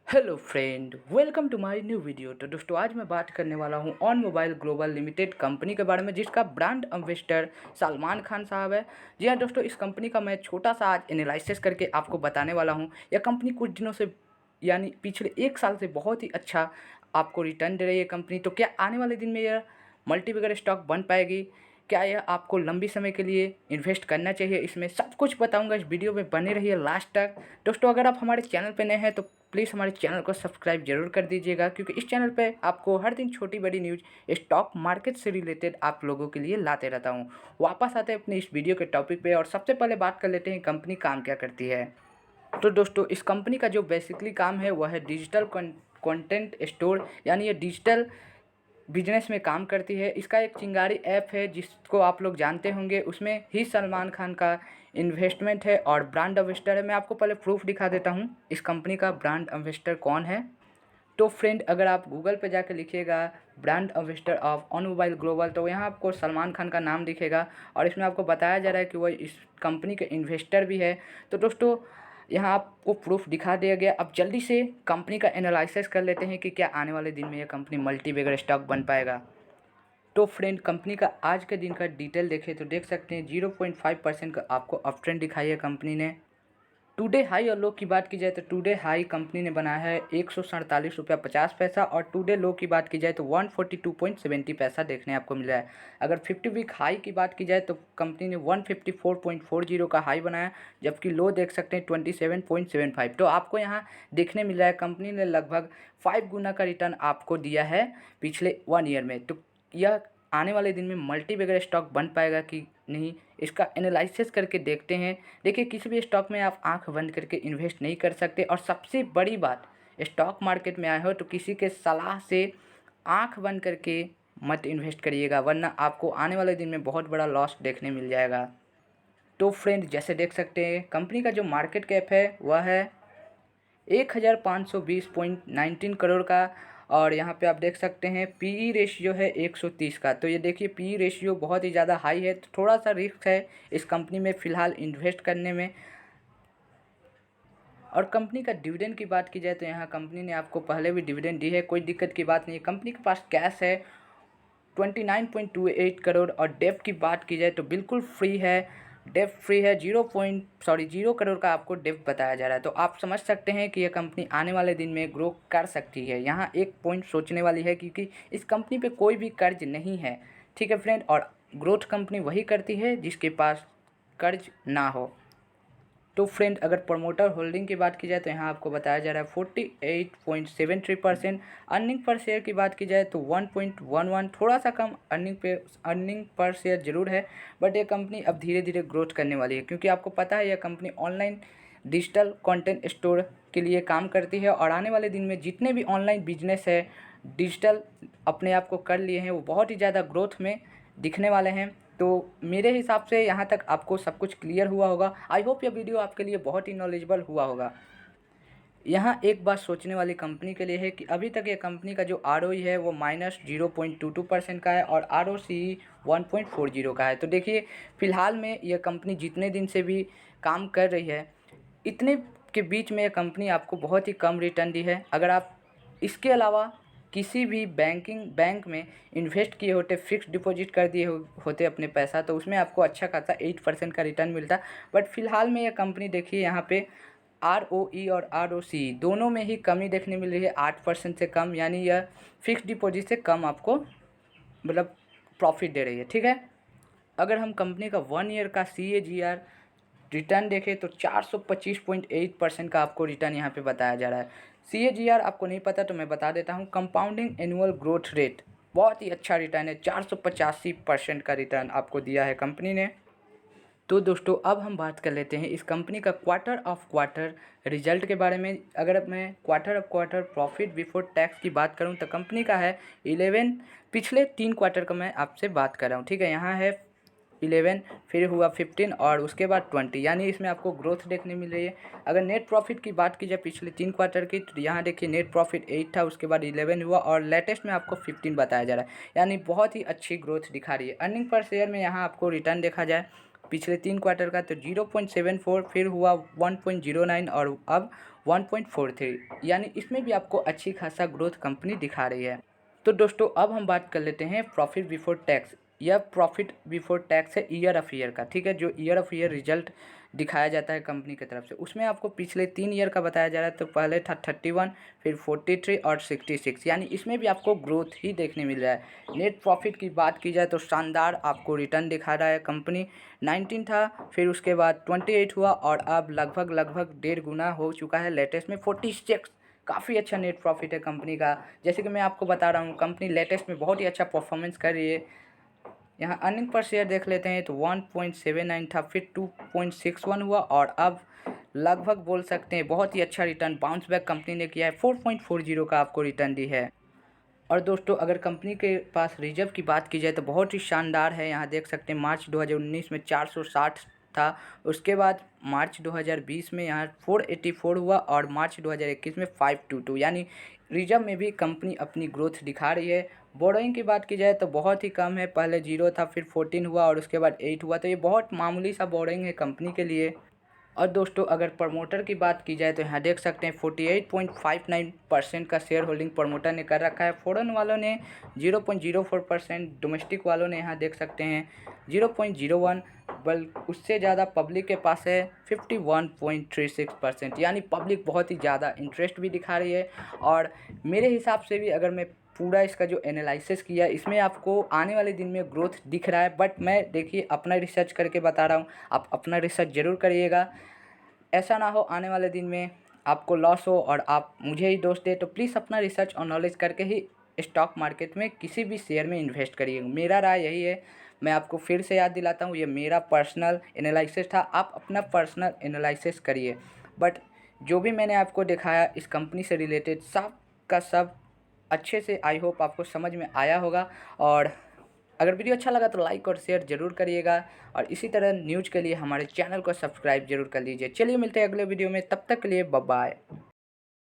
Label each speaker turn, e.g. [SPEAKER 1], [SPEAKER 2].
[SPEAKER 1] Hello friend, welcome to my new video. तो दोस्तों आज मैं बात करने वाला हूं on mobile global limited company के बारे में, जिसका ब्रांड एम्बेसडर सलमान खान साहब है। जी हाँ दोस्तों, इस कंपनी का मैं छोटा सा आज एनालिसिस करके आपको बताने वाला हूं। यह कंपनी कुछ दिनों से यानी पिछले एक साल से बहुत ही अच्छा आपको रिटर्न दे रही है कंपनी। तो क्या आने वाले दिन में यह मल्टीबैगर स्टॉक बन पाएगी? क्या यह आपको लंबी समय के लिए इन्वेस्ट करना चाहिए? इसमें सब कुछ बताऊंगा, इस वीडियो में बने रहिए लास्ट तक। दोस्तों अगर आप हमारे चैनल पर नए हैं तो प्लीज़ हमारे चैनल को सब्सक्राइब जरूर कर दीजिएगा, क्योंकि इस चैनल पे आपको हर दिन छोटी बड़ी न्यूज़ स्टॉक मार्केट से रिलेटेड आप लोगों के लिए लाते रहता हूँ। वापस आते हैं अपने इस वीडियो के टॉपिक पे और सबसे पहले बात कर लेते हैं कंपनी काम क्या करती है। तो दोस्तों इस कंपनी का जो बेसिकली काम है वह है डिजिटल कंटेंट स्टोर, यानी ये डिजिटल बिजनेस में काम करती है। इसका एक चिंगारी ऐप है जिसको आप लोग जानते होंगे, उसमें ही सलमान खान का इन्वेस्टमेंट है और ब्रांड एम्बेसडर है। मैं आपको पहले प्रूफ दिखा देता हूँ इस कंपनी का ब्रांड एम्बेसडर कौन है। तो फ्रेंड अगर आप गूगल पे जाकर लिखिएगा brand ambassador of on mobile global, तो यहाँ आपको सलमान खान का नाम दिखेगा और इसमें आपको बताया जा रहा है कि वह इस कंपनी के इन्वेस्टर भी है। तो दोस्तों यहाँ आपको प्रूफ दिखा दिया गया। अब जल्दी से कंपनी का एनालिसिस कर लेते हैं कि क्या आने वाले दिन में यह कंपनी मल्टीबैगर स्टॉक बन पाएगा। तो फ्रेंड कंपनी का आज के दिन का डिटेल देखें तो देख सकते हैं 0.5% का आपको अप ट्रेंड दिखाई है कंपनी ने। टुडे हाई और लो की बात की जाए तो टुडे हाई कंपनी ने बनाया है 147 रुपया 50 पैसा और टुडे लो की बात की जाए तो 142.70 पैसा देखने आपको मिला है। अगर 50 वीक हाई की बात की जाए तो कंपनी ने 154.40 का हाई बनाया, जबकि लो देख सकते हैं 27.75। तो आपको यहाँ देखने मिल रहा है कंपनी ने लगभग 5 गुना का रिटर्न आपको दिया है पिछले 1 ईयर में। तो यह आने वाले दिन में मल्टीबैगर स्टॉक बन पाएगा कि नहीं, इसका एनालिसिस करके देखते हैं। देखिए किसी भी स्टॉक में आप आंख बंद करके इन्वेस्ट नहीं कर सकते, और सबसे बड़ी बात, स्टॉक मार्केट में आए हो तो किसी के सलाह से आंख बंद करके मत इन्वेस्ट करिएगा, वरना आपको आने वाले दिन में बहुत बड़ा लॉस देखने मिल जाएगा। तो फ्रेंड जैसे देख सकते हैं कंपनी का जो मार्केट कैप है वह है 1520.19 करोड़ का, और यहाँ पे आप देख सकते हैं पीई रेशियो है 130 का। तो ये देखिए पीई रेशियो बहुत ही ज़्यादा हाई है, तो थोड़ा सा रिस्क है इस कंपनी में फ़िलहाल इन्वेस्ट करने में। और कंपनी का डिविडेंड की बात की जाए तो यहाँ कंपनी ने आपको पहले भी डिविडेंड दी है, कोई दिक्कत की बात नहीं है। कंपनी के पास कैश है 29.28 करोड़, और डेप्ट की बात की जाए तो बिल्कुल फ्री है, डेप्ट फ्री है। 0 करोड़ का आपको डेप्ट बताया जा रहा है। तो आप समझ सकते हैं कि यह कंपनी आने वाले दिन में ग्रो कर सकती है। यहाँ एक पॉइंट सोचने वाली है, क्योंकि इस कंपनी पे कोई भी कर्ज नहीं है, ठीक है फ्रेंड। और ग्रोथ कंपनी वही करती है जिसके पास कर्ज ना हो। तो फ्रेंड अगर प्रमोटर होल्डिंग की बात की जाए तो यहाँ आपको बताया जा रहा है 48.73%। अर्निंग पर शेयर की बात की जाए तो 1.11, थोड़ा सा कम अर्निंग पर शेयर जरूर है, बट ये कंपनी अब धीरे धीरे ग्रोथ करने वाली है, क्योंकि आपको पता है यह company online digital content store के लिए काम करती है। और आने वाले दिन में जितने भी ऑनलाइन बिजनेस है डिजिटल अपने आप को कर लिए हैं, वो बहुत ही ज़्यादा ग्रोथ में दिखने वाले हैं। तो मेरे हिसाब से यहाँ तक आपको सब कुछ क्लियर हुआ होगा। आई होप यह वीडियो आपके लिए बहुत ही नॉलेजेबल हुआ होगा। यहाँ एक बात सोचने वाली कंपनी के लिए है कि अभी तक ये कंपनी का जो आर है वो -0.22% का है और ROCE 1.40 का है। तो देखिए फ़िलहाल में यह कंपनी जितने दिन से भी काम कर रही है, इतने के बीच में यह कंपनी आपको बहुत ही कम रिटर्न दी है। अगर आप इसके अलावा किसी भी बैंक में इन्वेस्ट किए होते, फिक्स्ड डिपॉजिट कर दिए होते अपने पैसा, तो उसमें आपको अच्छा खासा 8% का रिटर्न मिलता। बट फिलहाल में यह कंपनी देखिए यहाँ पे ROE और ROCE दोनों में ही कमी देखने मिल रही है, 8% से कम, यानी यह फिक्स्ड डिपॉजिट से कम आपको मतलब प्रॉफिट दे रही है, ठीक है। अगर हम कंपनी का 1 ईयर का CAGR रिटर्न देखें तो 425.8% का आपको रिटर्न यहाँ पे बताया जा रहा है। CAGR आपको नहीं पता तो मैं बता देता हूँ, कंपाउंडिंग एनुअल ग्रोथ रेट, बहुत ही अच्छा रिटर्न है। 485% का रिटर्न आपको दिया है कंपनी ने। तो दोस्तों अब हम बात कर लेते हैं इस कंपनी का क्वार्टर ऑफ क्वार्टर रिजल्ट के बारे में। अगर मैं quarter of quarter profit before tax की बात करूं तो कंपनी का है 11, पिछले 3 क्वार्टर का मैं आपसे बात कर रहा हूं, ठीक है। यहाँ है 11, फिर हुआ 15 और उसके बाद 20, यानी इसमें आपको ग्रोथ देखने मिल रही है। अगर नेट प्रॉफिट की बात की जाए पिछले 3 क्वार्टर की, तो यहाँ देखिए नेट प्रॉफिट 8 था, उसके बाद 11 हुआ और लेटेस्ट में आपको 15 बताया जा रहा है, यानी बहुत ही अच्छी ग्रोथ दिखा रही है। अर्निंग पर शेयर में यहाँ आपको रिटर्न देखा जाए पिछले 3 क्वार्टर का, तो 0.74 फिर हुआ 1.09 और अब 1.43, यानी इसमें भी आपको अच्छी खासा ग्रोथ कंपनी दिखा रही है। तो दोस्तों अब हम बात कर लेते हैं प्रॉफिट बिफोर टैक्स। यह प्रॉफिट बिफोर टैक्स है ईयर ऑफ ईयर का, ठीक है, जो ईयर ऑफ ईयर रिजल्ट दिखाया जाता है कंपनी की तरफ से। उसमें आपको पिछले 3 ईयर का बताया जा रहा है। तो पहले था 31, फिर 43 और 66, यानी इसमें भी आपको ग्रोथ ही देखने मिल रहा है। नेट प्रॉफिट की बात की जाए तो शानदार आपको रिटर्न दिखा रहा है कंपनी। 19 था, फिर उसके बाद 28 हुआ और अब लगभग 1.5 गुना हो चुका है लेटेस्ट में 46। काफ़ी अच्छा नेट प्रॉफिट है कंपनी का। जैसे कि मैं आपको बता रहा हूँ, कंपनी लेटेस्ट में बहुत ही अच्छा परफॉर्मेंस कर रही है। यहाँ अर्निंग पर शेयर देख लेते हैं तो 1.79 था, फिर 2.61 हुआ और अब लगभग बोल सकते हैं बहुत ही अच्छा रिटर्न बाउंस बैक कंपनी ने किया है। 4.40 का आपको रिटर्न दी है। और दोस्तों अगर कंपनी के पास रिजर्व की बात की जाए तो बहुत ही शानदार है। यहाँ देख सकते हैं मार्च 2019 में 460 था, उसके बाद मार्च 2020 में यहाँ 484 हुआ और मार्च 2021 में 522, यानी रिजर्व में भी कंपनी अपनी ग्रोथ दिखा रही है। बोरोइंग की बात की जाए तो बहुत ही कम है, पहले 0 था, फिर 14 हुआ और उसके बाद 8 हुआ, तो ये बहुत मामूली सा बोरोइंग है कंपनी के लिए। और दोस्तों अगर प्रमोटर की बात की जाए तो यहाँ देख सकते हैं 48.59% का शेयर होल्डिंग प्रमोटर ने कर रखा है। फॉरेन वालों ने 0.04%, डोमेस्टिक वालों ने यहाँ देख सकते हैं 0.01, बल्कि उससे ज़्यादा पब्लिक के पास है 51.36%, यानी पब्लिक बहुत ही ज़्यादा इंटरेस्ट भी दिखा रही है। और मेरे हिसाब से भी अगर मैं पूरा इसका जो एनालिसिस किया इसमें आपको आने वाले दिन में ग्रोथ दिख रहा है, बट मैं देखिए अपना रिसर्च करके बता रहा हूँ, आप अपना रिसर्च ज़रूर करिएगा। ऐसा ना हो आने वाले दिन में आपको लॉस हो और आप मुझे ही दोष दे। तो प्लीज़ अपना रिसर्च और नॉलेज करके ही स्टॉक मार्केट में किसी भी शेयर में इन्वेस्ट करिए, मेरा राय यही है। मैं आपको फिर से याद दिलाता हूँ, ये मेरा पर्सनल एनालिसिस था, आप अपना पर्सनल एनालिसिस करिए। बट जो भी मैंने आपको दिखाया इस कंपनी से रिलेटेड सब का सब अच्छे से आई होप आपको समझ में आया होगा। और अगर वीडियो अच्छा लगा तो लाइक और शेयर ज़रूर करिएगा और इसी तरह न्यूज़ के लिए हमारे चैनल को सब्सक्राइब जरूर कर लीजिए। चलिए मिलते हैं अगले वीडियो में, तब तक के लिए बाय बाय।